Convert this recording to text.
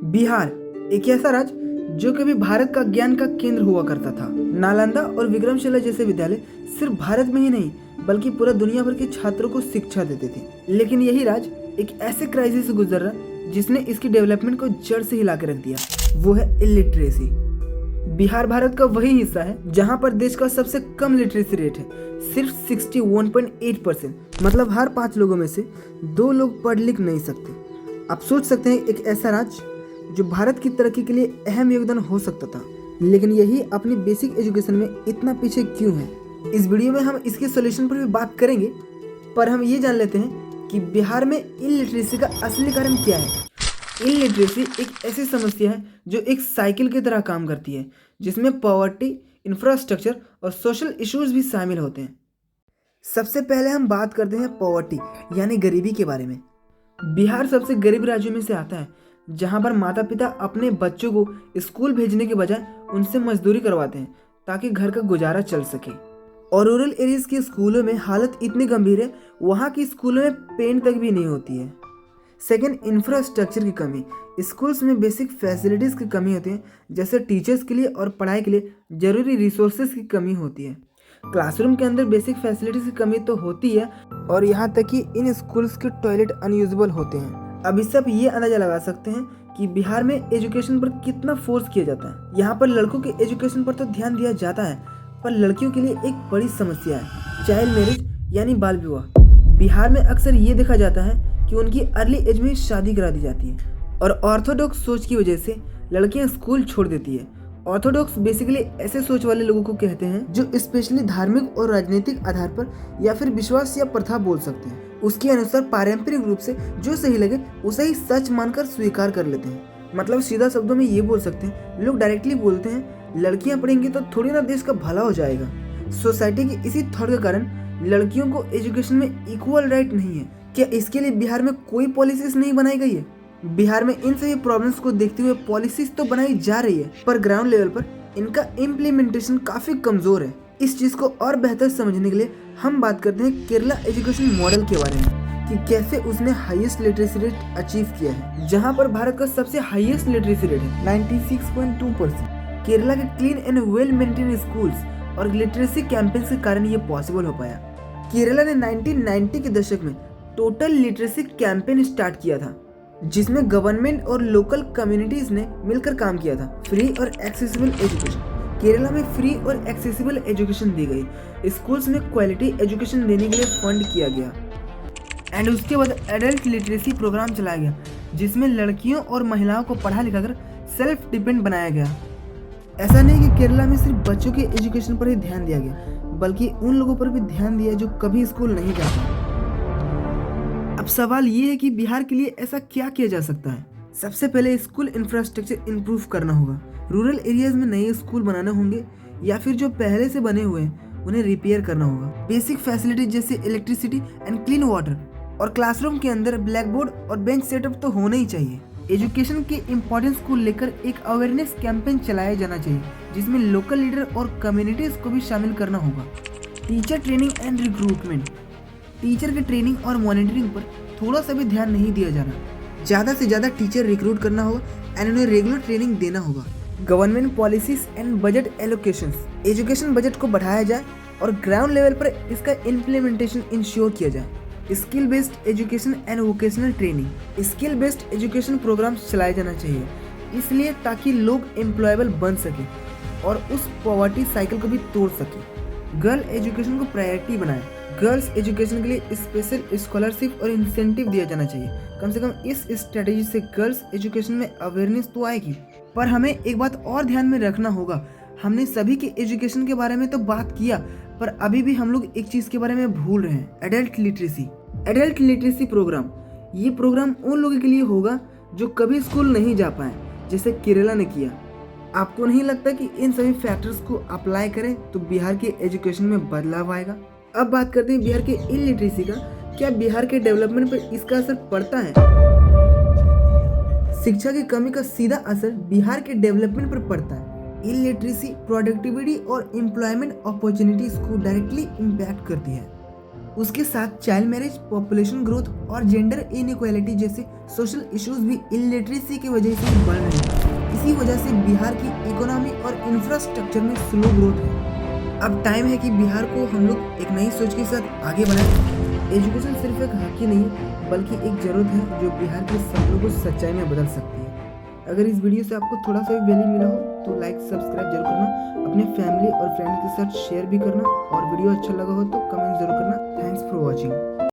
बिहार एक ऐसा राज्य जो कभी भारत का ज्ञान का केंद्र हुआ करता था। नालंदा और विक्रमशिला जैसे विद्यालय सिर्फ भारत में ही नहीं बल्कि पूरा दुनिया भर के छात्रों को शिक्षा देते थे। लेकिन यही राज्य एक ऐसे क्राइसिस से गुजर रहा जिसने इसकी डेवलपमेंट को जड़ से हिला के रख दिया। वो है इलिटरेसी। बिहार भारत का वही हिस्सा है जहां पर देश का सबसे कम लिटरेसी रेट है, सिर्फ 61.8%। मतलब हर 5 लोगों में से 2 लोग पढ़ लिख नहीं सकते। आप सोच सकते हैं एक ऐसा राज्य जो भारत की तरक्की के लिए अहम योगदान हो सकता था, लेकिन यही अपनी बेसिक एजुकेशन में इतना पीछे क्यों है। इस वीडियो में हम इसके सॉल्यूशन पर भी बात करेंगे, पर हम ये जान लेते हैं कि बिहार में इलिटरेसी का असली कारण क्या है। इलिटरेसी एक ऐसी समस्या है जो एक साइकिल की तरह काम करती है, जिसमें पॉवर्टी, इंफ्रास्ट्रक्चर और सोशल इश्यूज भी शामिल होते हैं। सबसे पहले हम बात करते हैं पॉवर्टी यानी गरीबी के बारे में। बिहार सबसे गरीब राज्यों में से आता है, जहां पर माता पिता अपने बच्चों को स्कूल भेजने के बजाय उनसे मजदूरी करवाते हैं ताकि घर का गुजारा चल सके। और रूरल एरियाज के स्कूलों में हालत इतनी गंभीर है, वहाँ की स्कूलों में पेन तक भी नहीं होती है। सेकेंड, इंफ्रास्ट्रक्चर की कमी। स्कूल्स में बेसिक फैसिलिटीज़ की कमी होती है, जैसे टीचर्स के लिए और पढ़ाई के लिए जरूरी रिसोर्सेज की कमी होती है। क्लासरूम के अंदर बेसिक फैसिलिटीज़ की कमी तो होती है, और यहाँ तक कि इन स्कूल्स के टॉयलेट अनयूजेबल होते हैं। अब इस सब ये अंदाजा लगा सकते हैं कि बिहार में एजुकेशन पर कितना फोर्स किया जाता है। यहाँ पर लड़कों के एजुकेशन पर तो ध्यान दिया जाता है, पर लड़कियों के लिए एक बड़ी समस्या है चाइल्ड मैरिज यानी बाल विवाह। बिहार में अक्सर ये देखा जाता है कि उनकी अर्ली एज में शादी करा दी जाती है, और ऑर्थोडॉक्स सोच की वजह से लड़कियां स्कूल छोड़ देती है। ऑर्थोडॉक्स बेसिकली ऐसे सोच वाले लोगों को कहते हैं जो स्पेशली धार्मिक और राजनीतिक आधार पर या फिर विश्वास या प्रथा बोल सकते हैं। उसके अनुसार पारंपरिक रूप से जो सही लगे उसे ही सच मानकर स्वीकार कर लेते हैं। मतलब सीधा शब्दों में ये बोल सकते हैं, लोग डायरेक्टली बोलते हैं लड़कियां पढ़ेंगी तो थोड़ी ना देश का भला हो जाएगा। सोसाइटी के इसी थॉट के कारण लड़कियों को एजुकेशन में इक्वल राइट नहीं है। क्या इसके लिए बिहार में कोई पॉलिसीज नहीं बनाई गई है? बिहार में इन सभी प्रॉब्लम्स को देखते हुए पॉलिसीज तो बनाई जा रही है, पर ग्राउंड लेवल पर इनका इम्प्लीमेंटेशन काफी कमजोर है। इस चीज को और बेहतर समझने के लिए हम बात करते हैं केरला एजुकेशन मॉडल के बारे में, कि कैसे उसने हाईएस्ट लिटरेसी रेट अचीव किया है, जहां पर भारत का सबसे हाईएस्ट लिटरेसी रेट है 96.2%। केरला के clean and well maintain schools और लिटरेसी कैंपेन्स के कारण ये पॉसिबल हो पाया। केरला ने 1990 के दशक में टोटल लिटरेसी कैंपेन स्टार्ट किया था, जिसमें गवर्नमेंट और लोकल कम्युनिटीज ने मिलकर काम किया था। फ्री और एक्सेसिबल एजुकेशन। केरला में फ्री और एक्सेसिबल एजुकेशन दी गई। स्कूल्स में क्वालिटी एजुकेशन देने के लिए फंड किया गया। एंड उसके बाद एडल्ट लिटरेसी प्रोग्राम चलाया गया, जिसमें लड़कियों और महिलाओं को पढ़ा लिखा कर सेल्फ डिपेंड बनाया गया। ऐसा नहीं कि केरला में सिर्फ बच्चों के एजुकेशन पर ही ध्यान दिया गया, बल्कि उन लोगों पर भी ध्यान दिया जो कभी स्कूल नहीं जाते। अब सवाल ये है कि बिहार के लिए ऐसा क्या किया जा सकता है। सबसे पहले स्कूल इंफ्रास्ट्रक्चर इंप्रूव करना होगा। रूरल एरियाज में नए स्कूल बनाने होंगे, या फिर जो पहले से बने हुए हैं उन्हें रिपेयर करना होगा। बेसिक फैसिलिटी जैसे इलेक्ट्रिसिटी एंड क्लीन वाटर, और क्लासरूम के अंदर ब्लैक बोर्ड और बेंच सेटअप तो होना ही चाहिए। एजुकेशन के इम्पोर्टेंस को लेकर एक अवेयरनेस कैंपेन चलाया जाना चाहिए, जिसमें लोकल लीडर और कम्युनिटीज को भी शामिल करना होगा। Teacher training and recruitment. Teacher की ट्रेनिंग और मॉनिटरिंग पर थोड़ा सा भी ध्यान नहीं दिया जा रहा। ज़्यादा से ज़्यादा टीचर रिक्रूट करना होगा एंड उन्हें रेगुलर ट्रेनिंग देना होगा। Government policies and budget allocations. Education budget को बढ़ाया जाए और ग्राउंड लेवल पर इसका इम्प्लीमेंटेशन इंश्योर किया जाए। Skill based education and vocational training. Skill based education programs चलाए जाना चाहिए, इसलिए ताकि लोग एम्प्लॉयबल बन सके और उस पॉवर्टी साइकिल को भी तोड़ सके। गर्ल एजुकेशन को प्रायोरिटी बनाएं। गर्ल्स एजुकेशन के लिए स्पेशल स्कॉलरशिप और इंसेंटिव दिया जाना चाहिए। कम से कम इस स्ट्रेटेजी से गर्ल्स एजुकेशन में अवेयरनेस तो आएगी। पर हमें एक बात और ध्यान में रखना होगा, हमने सभी के एजुकेशन के बारे में तो बात किया, पर अभी भी हम लोग एक चीज़ के बारे में भूल रहे हैं, adult literacy. Adult literacy program, ये प्रोग्राम उन लोगों के लिए होगा जो कभी स्कूल नहीं जा पाए, जैसे केरला ने किया। आपको नहीं लगता कि इन सभी फैक्टर्स को अप्लाई करें तो बिहार के एजुकेशन में बदलाव आएगा? अब बात करते हैं बिहार के इलिटरेसी का। क्या बिहार के डेवलपमेंट पर इसका असर पड़ता है? शिक्षा की कमी का सीधा असर बिहार के डेवलपमेंट पर पड़ता है। इलिटरेसी प्रोडक्टिविटी और एम्प्लॉयमेंट अपॉर्चुनिटीज को डायरेक्टली इम्पैक्ट करती है। उसके साथ चाइल्ड मैरिज, पॉपुलेशन ग्रोथ और जेंडर इनइक्वालिटी जैसे सोशल इश्यूज भी इलिटरेसी की वजह से बढ़ रहे हैं। इसी वजह से बिहार की इकोनॉमी और इंफ्रास्ट्रक्चर में स्लो ग्रोथ है। अब टाइम है कि बिहार को हम लोग एक नई सोच के साथ आगे बढ़ाएं। एजुकेशन सिर्फ एक हक ही नहीं बल्कि एक जरूरत है जो बिहार के सपनों को सच्चाई में बदल सकती है। अगर इस वीडियो से आपको थोड़ा सा भी वैल्यू मिला हो तो लाइक सब्सक्राइब जरूर करना, अपने फैमिली और फ्रेंड के साथ शेयर भी करना और वीडियो अच्छा लगा हो तो कमेंट जरूर करना। Thanks for watching.